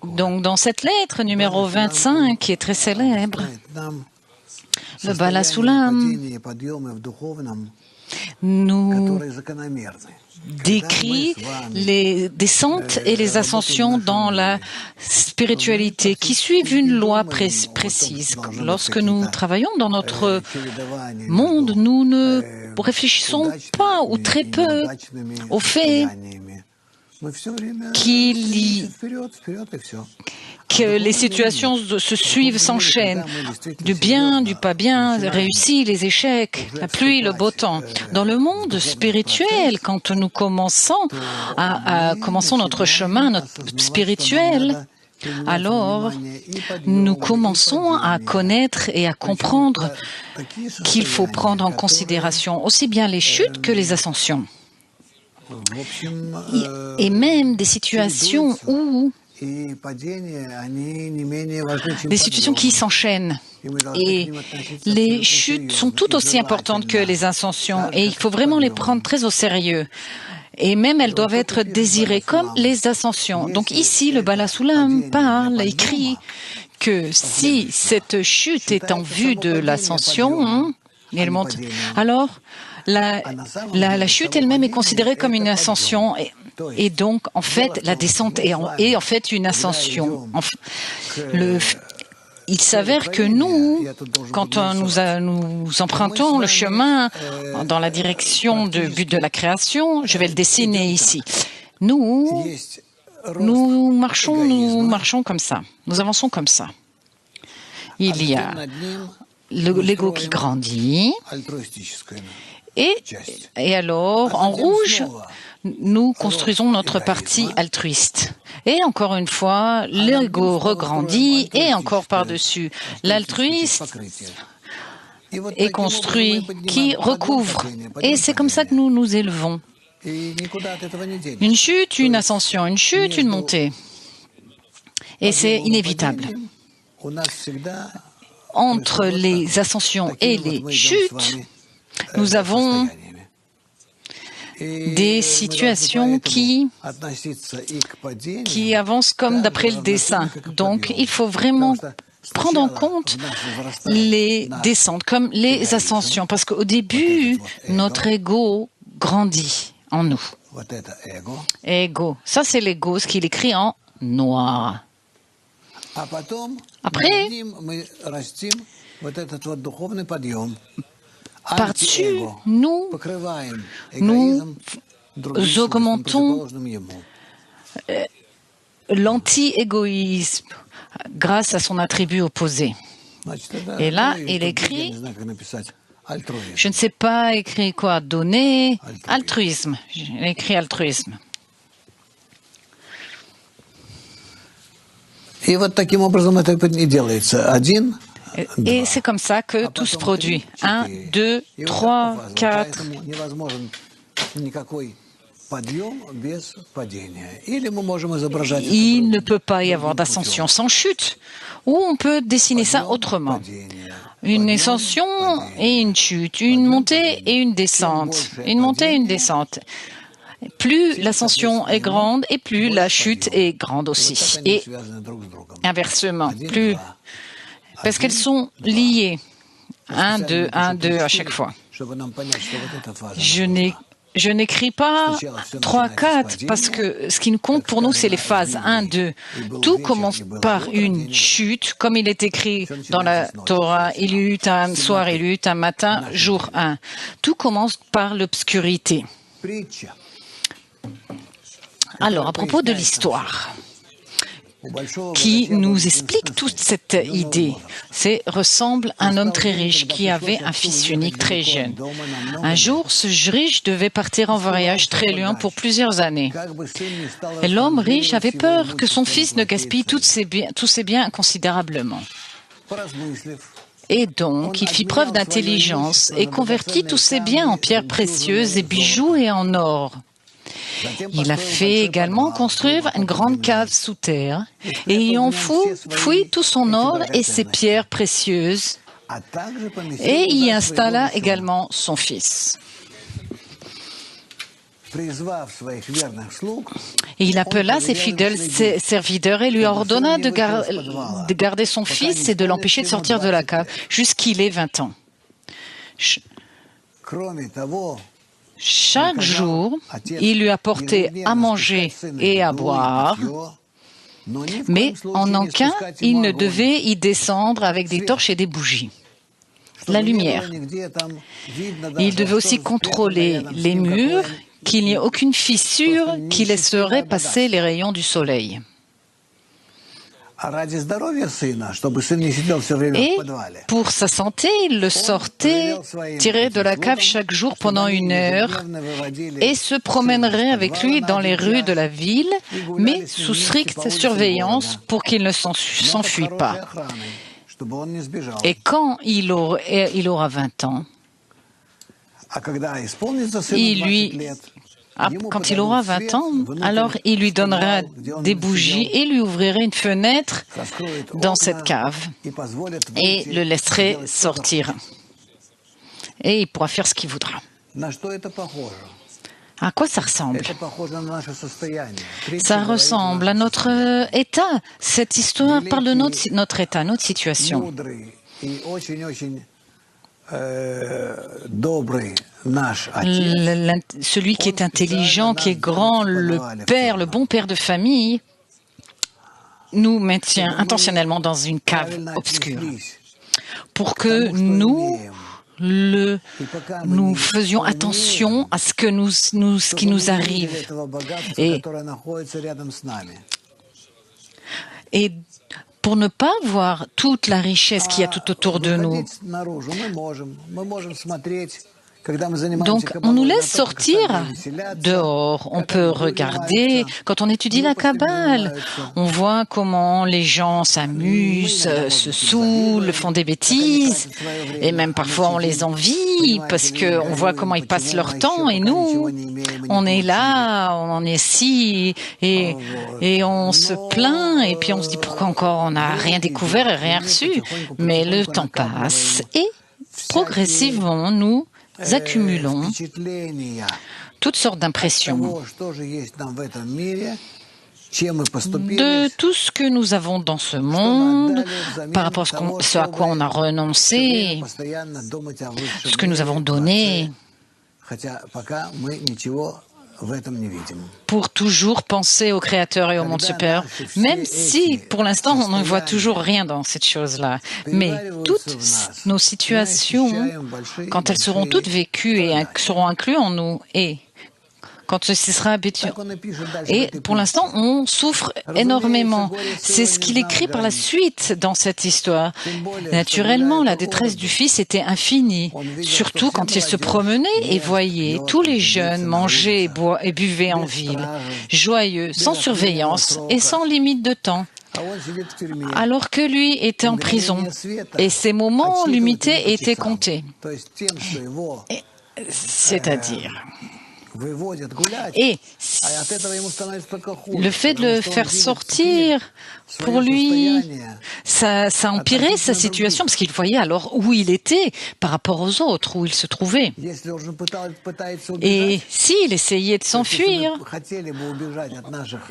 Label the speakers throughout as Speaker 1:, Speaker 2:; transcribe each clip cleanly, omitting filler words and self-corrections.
Speaker 1: Donc, dans cette lettre numéro 25, qui est très célèbre, le Bala Sulam nous décrit les descentes et les ascensions dans la spiritualité qui suivent une loi précise. Lorsque nous travaillons dans notre monde, nous ne réfléchissons pas ou très peu au fait que les situations se suivent, s'enchaînent, du bien, du pas bien, réussi, les échecs, la pluie, le beau temps. Dans le monde spirituel, quand nous commençons notre chemin, notre spirituel, alors nous commençons à connaître et à comprendre qu'il faut prendre en considération aussi bien les chutes que les ascensions. Et même des situations qui s'enchaînent. Et les chutes sont tout aussi importantes que les ascensions et il faut vraiment les prendre très au sérieux. Et même elles doivent être désirées comme les ascensions. Donc ici, le Bala Sulam écrit que si cette chute est en vue de l'ascension, alors la chute elle-même est considérée comme une ascension. Et donc, en fait, la descente est en fait une ascension. Il s'avère que nous, quand nous empruntons le chemin dans la direction du but de la création, je vais le dessiner ici. Nous marchons comme ça. Nous avançons comme ça. Il y a l'ego qui grandit. Et alors, en rouge, nous construisons notre partie altruiste. Et encore une fois, l'ego regrandit et encore par-dessus. L'altruiste est construit, qui recouvre. Et c'est comme ça que nous nous élevons. Une chute, une ascension, une chute, une montée. Et c'est inévitable. Entre les ascensions et les chutes, nous avons des situations qui avancent comme d'après le dessin. Donc, il faut vraiment prendre en compte les descentes comme les ascensions, parce qu'au début, notre ego grandit en nous. Ego. Ça, c'est l'ego, ce qu'il écrit en noir. Après, par-dessus, nous augmentons l'anti-égoïsme grâce à son attribut opposé. Et là, il écrit, je ne sais pas écrit quoi, donner, altruisme. Il écrit altruisme. Et c'est comme ça que tout se produit. 1, 2, 3, 4. Il ne peut pas y avoir d'ascension sans chute. Ou on peut dessiner ça autrement. Une ascension et une chute, une montée et une descente. Une montée et une descente. Plus l'ascension est grande et plus la chute est grande aussi. Et inversement, parce qu'elles sont liées. 1, 2, 1, 2 à chaque fois. Je n'écris pas 3, 4 parce que ce qui nous compte pour nous, c'est les phases 1, 2. Tout commence par une chute, comme il est écrit dans la Torah. Il y eut un soir, il y eut un matin, jour 1. Tout commence par l'obscurité. Alors, à propos de l'histoire, qui nous explique toute cette idée. Ressemble à un homme très riche qui avait un fils unique très jeune. Un jour, ce riche devait partir en voyage très loin pour plusieurs années. Et l'homme riche avait peur que son fils ne gaspille tous ses biens considérablement. Et donc, il fit preuve d'intelligence et convertit tous ses biens en pierres précieuses et bijoux et en or. Il a fait également construire une grande cave sous terre et y enfouit tout son or et ses pierres précieuses et y installa également son fils. Et il appela ses fidèles serviteurs et lui ordonna de garder son fils et de l'empêcher de sortir de la cave jusqu'il ait 20 ans. Chaque jour, il lui apportait à manger et à boire, mais en aucun, il ne devait y descendre avec des torches et des bougies. La lumière. Il devait aussi contrôler les murs, qu'il n'y ait aucune fissure qui laisserait passer les rayons du soleil. Et pour sa santé, il le sortait, tirait de la cave chaque jour pendant 1 heure et se promènerait avec lui dans les rues de la ville, mais sous stricte surveillance pour qu'il ne s'enfuit pas. Et quand il aura 20 ans, quand il aura 20 ans, alors il lui donnera des bougies et lui ouvrirait une fenêtre dans cette cave et le laisserait sortir. Et il pourra faire ce qu'il voudra. À quoi ça ressemble? Ça ressemble à notre état. Cette histoire parle de notre état, notre situation. Celui qui est intelligent, qui est grand, le père, le bon père de famille, nous maintient intentionnellement dans une cave obscure pour que nous faisions attention à ce qui nous arrive. Et pour ne pas voir toute la richesse qu'il y a tout autour de nous. Donc, on nous laisse sortir dehors. On peut regarder. Quand on étudie la Kabbale, on voit comment les gens s'amusent, se saoulent, font des bêtises. Et même parfois, on les envie parce qu'on voit comment ils passent leur temps. Et nous, on est là, on est ici et on se plaint. Et puis, on se dit pourquoi encore on n'a rien découvert et rien reçu. Mais le temps passe et progressivement, nous accumulons toutes sortes d'impressions de tout ce que nous avons dans ce monde, par rapport à ce à quoi on a renoncé, ce que nous avons donné, pour toujours penser au Créateur et au monde supérieur, même si, pour l'instant, on ne voit toujours rien dans cette chose-là. Mais toutes nos situations, quand elles seront toutes vécues et seront incluses en nous, et quand ceci sera habitué. Et pour l'instant, on souffre énormément. C'est ce qu'il écrit par la suite dans cette histoire. Naturellement, la détresse du fils était infinie, surtout quand il se promenait et voyait tous les jeunes manger et buvaient en ville, joyeux, sans surveillance et sans limite de temps. Alors que lui était en prison et ses moments limités étaient comptés. C'est-à-dire... Et le fait de le faire sortir, pour lui, ça empirait sa situation, parce qu'il voyait alors où il était par rapport aux autres, où il se trouvait. Et s'il essayait de s'enfuir,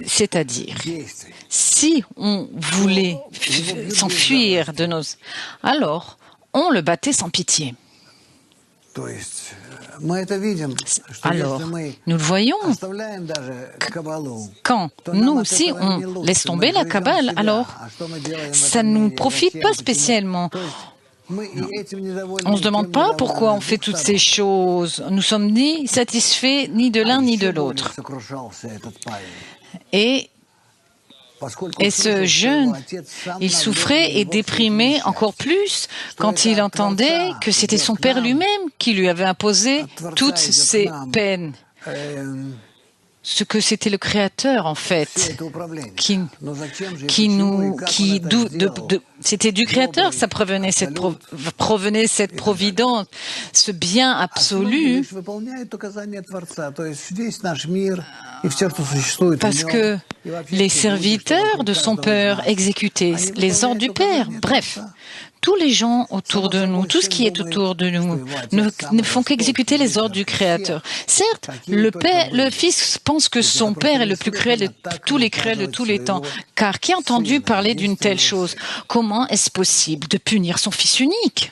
Speaker 1: c'est-à-dire, si on voulait s'enfuir de nos... Alors, on le battait sans pitié. Alors, nous le voyons, quand nous aussi on laisse tomber la Kabbale, alors ça ne nous profite pas spécialement. On ne se demande pas pourquoi on fait toutes ces choses. Nous sommes ni satisfaits ni de l'un ni de l'autre. Et ce jeune, il souffrait et déprimait encore plus quand il entendait que c'était son père lui-même qui lui avait imposé toutes ces peines. Ce que c'était le Créateur, en fait, c'était du Créateur, ça provenait cette providence, ce bien absolu, parce que les serviteurs de son Père exécutaient les ordres du Père. Bref, Tous les gens autour de nous, tout ce qui est autour de nous, ne font qu'exécuter les ordres du Créateur. Certes, le Fils pense que son Père est le plus cruel de tous les cruels de tous les temps. Car qui a entendu parler d'une telle chose? Comment est-ce possible de punir son Fils unique?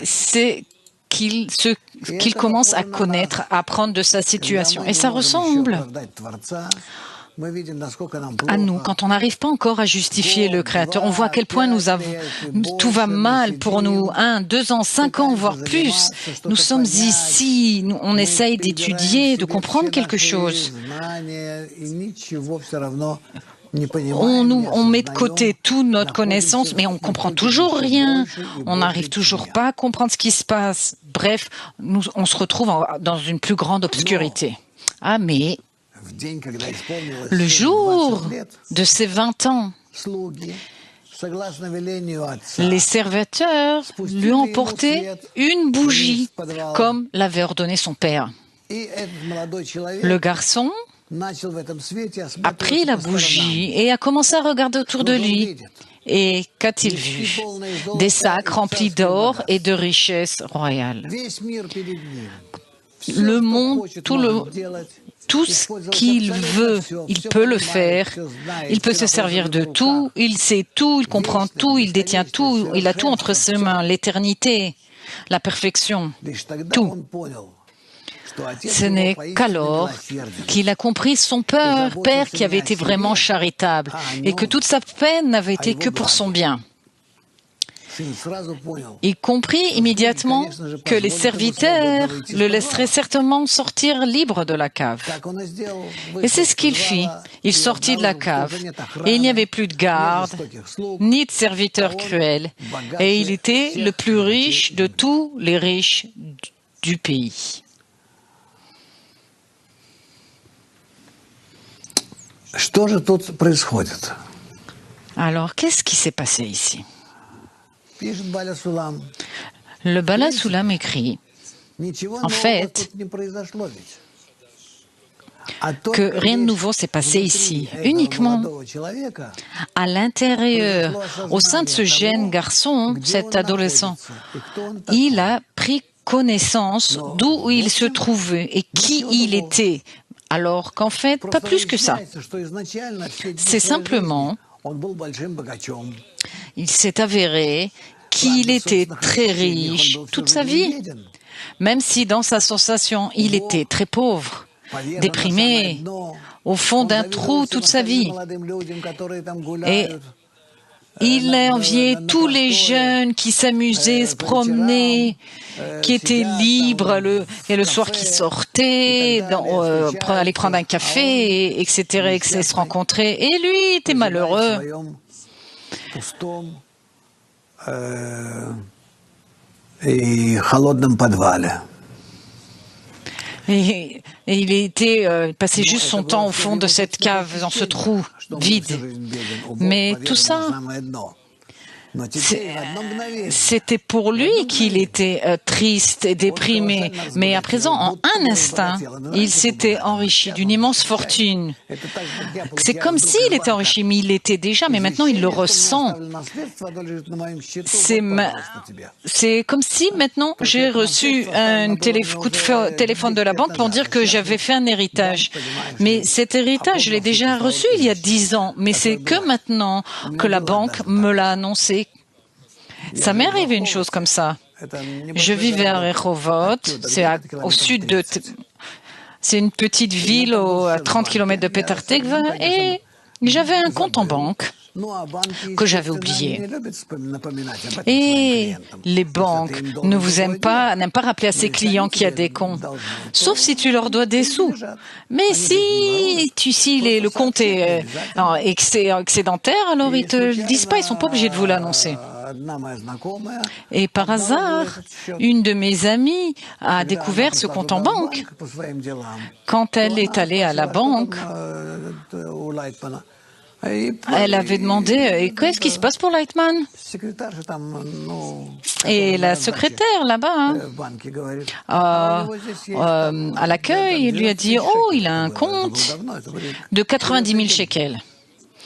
Speaker 1: C'est qu'il commence à connaître, à apprendre de sa situation. Et ça ressemble à nous, quand on n'arrive pas encore à justifier le Créateur. On voit à quel point tout va mal pour nous. 1, 2 ans, 5 ans, voire plus. Nous sommes ici, on essaye d'étudier, de comprendre quelque chose. On met de côté toute notre connaissance, mais on ne comprend toujours rien. On n'arrive toujours pas à comprendre ce qui se passe. Bref, on se retrouve dans une plus grande obscurité. Ah, mais le jour de ses 20 ans, les serviteurs lui ont porté une bougie, comme l'avait ordonné son père. Le garçon a pris la bougie et a commencé à regarder autour de lui. Et qu'a-t-il vu? Des sacs remplis d'or et de richesses royales. Le monde, tout ce qu'il veut, il peut le faire. Il peut se servir de tout, il sait tout, il comprend tout, il détient tout, il a tout entre ses mains, l'éternité, la perfection, tout. Ce n'est qu'alors qu'il a compris son père qui avait été vraiment charitable et que toute sa peine n'avait été que pour son bien. Il comprit immédiatement que les serviteurs le laisseraient certainement sortir libre de la cave. Et c'est ce qu'il fit. Il sortit de la cave et il n'y avait plus de garde, ni de serviteurs cruels. Et il était le plus riche de tous les riches du pays. Alors, qu'est-ce qui s'est passé ici? Le Bala Sulam écrit, en fait, que rien de nouveau s'est passé ici, uniquement à l'intérieur, au sein de ce jeune garçon, cet adolescent. Il a pris connaissance d'où il se trouvait et qui il était, alors qu'en fait, pas plus que ça. C'est simplement, il s'est avéré qu'il était très riche toute sa vie, même si dans sa sensation, il était très pauvre, déprimé, au fond d'un trou toute sa vie. Et il enviait tous les jeunes qui s'amusaient, se promenaient, qui étaient libres, et le soir qui sortaient, aller prendre un café, etc., et se rencontrer. Et lui était malheureux. Et il était passé juste son temps au fond de cette cave, dans ce trou vide. Mais tout ça, c'était pour lui qu'il était triste et déprimé. Mais à présent, en un instant, il s'était enrichi d'une immense fortune. C'est comme s'il était enrichi, mais il l'était déjà, mais maintenant il le ressent. C'est comme si maintenant j'ai reçu un coup de téléphone de la banque pour dire que j'avais fait un héritage. Mais cet héritage, je l'ai déjà reçu il y a 10 ans, mais c'est que maintenant que la banque me l'a annoncé. Ça m'est arrivé une chose comme ça. Je vivais à Rehovot, c'est au sud de... C'est une petite ville à 30 km de Petah Tikva, et j'avais un compte en banque que j'avais oublié. Et les banques n'aiment pas rappeler à ses clients qu'il y a des comptes, sauf si tu leur dois des sous. Mais si le compte est excédentaire, alors ils te le disent pas, ils sont pas obligés de vous l'annoncer. Et par hasard, une de mes amies a découvert ce compte en banque. Quand elle est allée à la banque, elle avait demandé « Qu'est-ce qui se passe pour Lightman ?» Et la secrétaire là-bas, à l'accueil, lui a dit « Oh, il a un compte de 90 000 shekels. »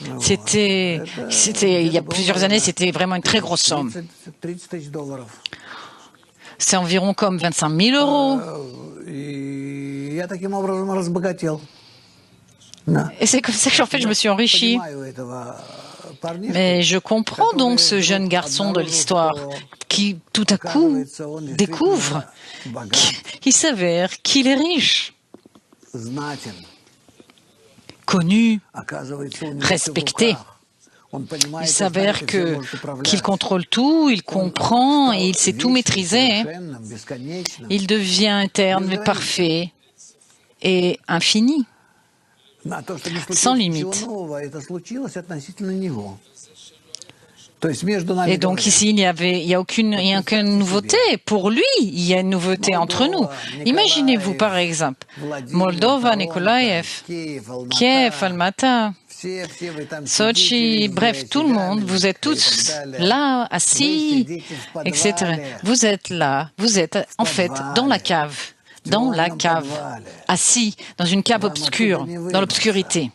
Speaker 1: il y a plusieurs années, c'était vraiment une très grosse somme. C'est environ comme 25 000 euros. Et c'est comme ça qu'en fait, je me suis enrichi. Mais je comprends donc ce jeune garçon de l'histoire qui, tout à coup, découvre qu'il s'avère qu'il est riche, connu, respecté. Il s'avère qu'il contrôle tout, il comprend et il sait tout maîtriser. Il devient interne mais parfait et infini, sans limite. Et donc ici, il n'y a aucune nouveauté. Pour lui, il y a une nouveauté entre nous. Imaginez-vous par exemple, Moldova, Nikolaev, Kiev, Almaty, Sochi, bref, tout le monde, vous êtes tous là, assis, etc. Vous êtes là, vous êtes en fait dans la cave, assis, dans une cave obscure, dans l'obscurité.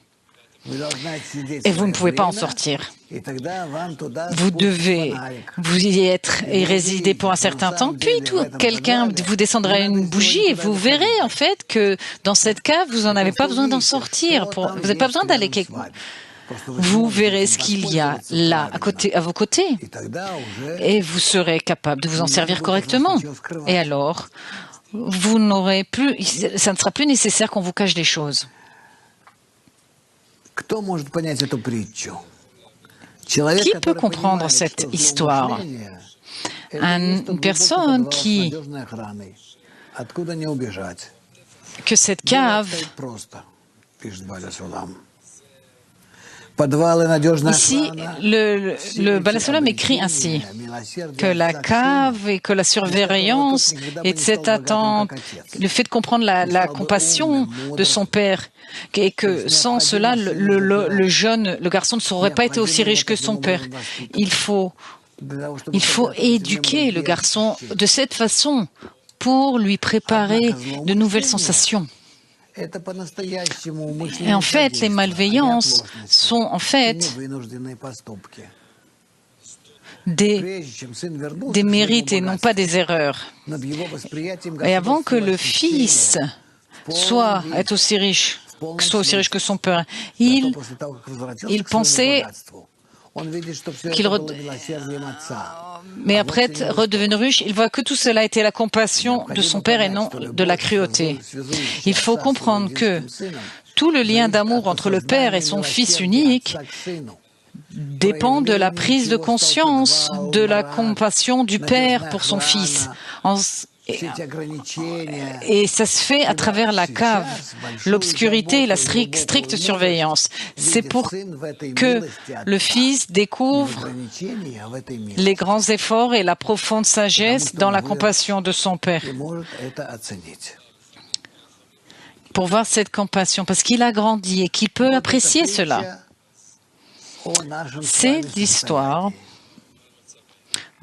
Speaker 1: Et vous ne pouvez pas en sortir. Vous devez vous y être et résider pour un certain temps, puis quelqu'un vous descendra une bougie et vous verrez en fait que dans cette cave, vous n'en avez pas besoin d'en sortir. Vous n'avez pas besoin d'aller quelque part. Vous verrez ce qu'il y a là, à vos côtés, et vous serez capable de vous en servir correctement. Et alors, ça ne sera plus nécessaire qu'on vous cache des choses. Qui peut comprendre cette histoire? Une personne que cette cave, ici, le Baal HaSulam écrit ainsi, que la cave et que la surveillance et cette attente, le fait de comprendre la compassion de son père, et que sans cela, le garçon ne saurait pas été aussi riche que son père. Il faut éduquer le garçon de cette façon pour lui préparer de nouvelles sensations. Et en fait, les malveillances sont en fait des mérites et non pas des erreurs. Et avant que le fils soit aussi riche que son père, il pensait mais après être redevenu riche, il voit que tout cela était la compassion de son père et non de la cruauté. Il faut comprendre que tout le lien d'amour entre le père et son fils unique dépend de la prise de conscience de la compassion du père pour son fils. Et ça se fait à travers la cave, l'obscurité et la stricte surveillance. C'est pour que le fils découvre les grands efforts et la profonde sagesse dans la compassion de son père. Pour voir cette compassion, parce qu'il a grandi et qu'il peut apprécier cela. C'est l'histoire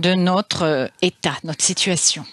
Speaker 1: de notre état, notre situation.